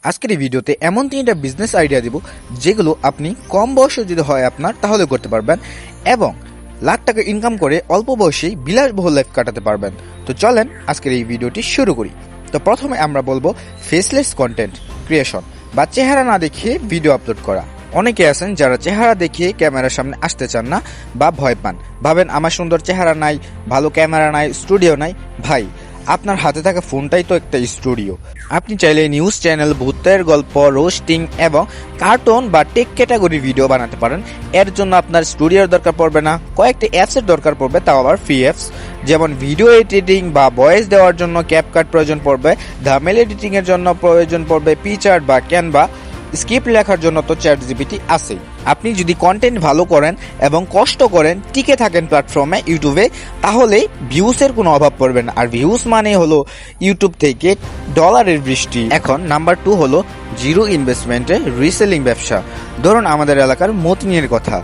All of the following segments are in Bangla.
আজকের এই ভিডিওতে এমন 3টা বিজনেস আইডিয়া দিব যেগুলো আপনি কম বয়সে যদি হয় আপনার তাহলে করতে পারবেন এবং লাখ টাকা ইনকাম করে অল্প বয়সেই বিলাসবহুল লাইফ কাটাতে পারবেন। তো চলেন আজকের এই ভিডিওটি শুরু করি। তো প্রথমে আমরা বলবো ফেসলেস কন্টেন্ট ক্রিয়েশন বা চেহারা না দেখিয়ে ভিডিও আপলোড করা। অনেকে আছেন যারা চেহারা দেখিয়ে ক্যামেরার সামনে আসতে চান না বা ভয় পান, ভাবেন আমার সুন্দর চেহারা নাই, ভালো ক্যামেরা নাই, স্টুডিও নাই। ভাই, আপনার হাতে থাকা ফোনটাই তো একটা স্টুডিও। আপনি চাইলে নিউজ চ্যানেল, ভূতের গল্প, রোস্টিং এবং কার্টুন বা টেক ক্যাটাগরির ভিডিও বানাতে পারেন। এর জন্য আপনার স্টুডিওর দরকার পড়বে না, কয়েকটি অ্যাপসের দরকার পড়বে, তাও আবার ফ্রি অ্যাপস। যেমন ভিডিও এডিটিং বা ভয়েস দেওয়ার জন্য ক্যাপকাট প্রয়োজন পড়বে, থাম্বনেল এডিটিং এর জন্য প্রয়োজন পড়বে পিকচার্ট বা ক্যানভা, স্ক্রিপ্ট লেখার জন্য তো চ্যাটজিপিটি আছেই। আপনি যদি কন্টেন্ট ভালো করেন এবং কষ্ট করেন, টিকে থাকেন প্ল্যাটফর্মে ইউটিউবে, তাহলে ভিউসের কোনো অভাব পড়বে না। আর ভিউস মানে হলো ইউটিউব থেকে ডলারের বৃষ্টি। এখন নাম্বার 2 হলো জিরো ইনভেস্টমেন্টে রিসেলিং ব্যবসা। ধরুন আমাদের এলাকার মতিনের কথা।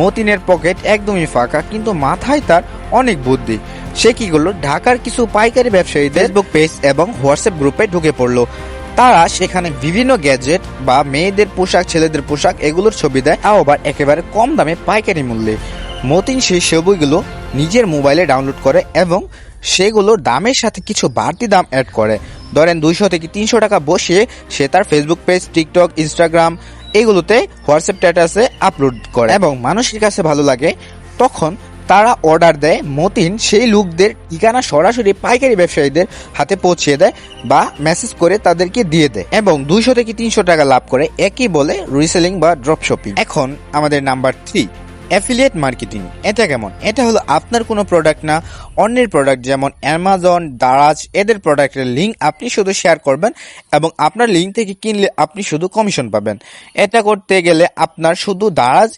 মতিনের পকেট একদমই ফাঁকা, কিন্তু মাথায় তার অনেক বুদ্ধি। সে কি করলো, ঢাকার কিছু পাইকারি ব্যবসায়ীদের ফেসবুক পেজ এবং হোয়াটসঅ্যাপ গ্রুপে ঢুকে পড়লো। তারা সেখানে বিভিন্ন গ্যাজেট বা মেয়েদের পোশাক, ছেলেদের পোশাক এগুলোর ছবি দেয়, তাও আবার একেবারে কম দামে পাইকারি মূল্যে। মতিন সেই ছবিগুলো নিজের মোবাইলে ডাউনলোড করে এবং সেগুলোর দামের সাথে কিছু বাড়তি দাম অ্যাড করে। ধরেন 200 থেকে 300 টাকা বসিয়ে সে তার ফেসবুক পেজ, টিকটক, ইনস্টাগ্রাম এগুলোতে হোয়াটসঅ্যাপ স্ট্যাটাসে আপলোড করে এবং মানুষের কাছে ভালো লাগে। তখন তারা অর্ডার দেয়, মতিন সেই লোকদের ঠিকানা সরাসরি পাইকারি ব্যবসায়ীদের হাতে পৌঁছে দেয় বা মেসেজ করে তাদেরকে দিয়ে দেয় এবং 200 থেকে 300 টাকা লাভ করে। একই বলে রিসেলিং বা ড্রপ শপিং। এখন আমাদের নাম্বার 3, অ্যাফিলিয়েট মার্কেটিং। এটা কেমন? এটা হলো আপনার কোনো প্রোডাক্ট না, অন্যের প্রোডাক্ট, যেমন অ্যামাজন, দারাজ এদের প্রোডাক্টের লিঙ্ক আপনি শুধু শেয়ার করবেন এবং আপনার লিঙ্ক থেকে কিনলে আপনি শুধু কমিশন পাবেন। এটা করতে গেলে আপনার শুধু দারাজ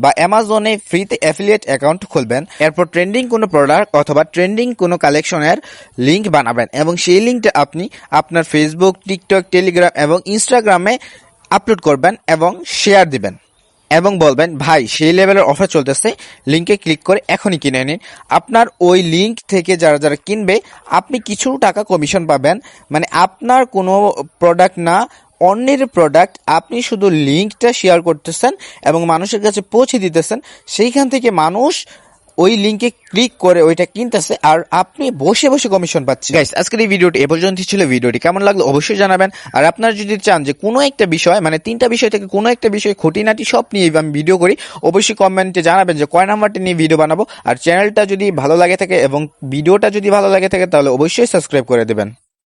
বা অ্যামাজনে ফ্রিতে অ্যাফিলিয়েট অ্যাকাউন্ট খুলবেন, এরপর ট্রেন্ডিং কোনো প্রোডাক্ট অথবা ট্রেন্ডিং কোনো কালেকশনের লিঙ্ক বানাবেন এবং সেই লিঙ্কটা আপনি আপনার ফেসবুক, টিকটক, টেলিগ্রাম এবং ইনস্টাগ্রামে আপলোড করবেন এবং শেয়ার দিবেন এবং বলবেন, ভাই সেই লেভেলের অফার চলতেছে, লিঙ্কে ক্লিক করে এখনই কিনে নিন। আপনার ওই লিঙ্ক থেকে যারা যারা কিনবে আপনি কিছু টাকা কমিশন পাবেন। মানে আপনার কোনো প্রোডাক্ট না, অন্যের প্রোডাক্ট, আপনি শুধু লিঙ্কটা শেয়ার করতেছেন এবং মানুষের কাছে পৌঁছে দিতেছেন। সেইখান থেকে মানুষ ওই লিঙ্কে ক্লিক করে ওইটা কিনতেছে আর আপনি বসে বসে কমিশন পাচ্ছেন। গাইস, আজকের এই ভিডিওটি এ পর্যন্তই ছিল। ভিডিওটি কেমন লাগলো অবশ্যই জানাবেন। আর আপনারা যদি চান যে কোনো একটা বিষয়, মানে 3টা বিষয় থেকে কোনো একটা বিষয় খুঁটিনাটি সব নিয়ে আমি ভিডিও করি, অবশ্যই কমেন্টে জানাবেন যে কয় নাম্বারটা নিয়ে ভিডিও বানাবো। আর চ্যানেলটা যদি ভালো লাগে থাকে এবং ভিডিওটা যদি ভালো লাগে থাকে তাহলে অবশ্যই সাবস্ক্রাইব করে দেবেন।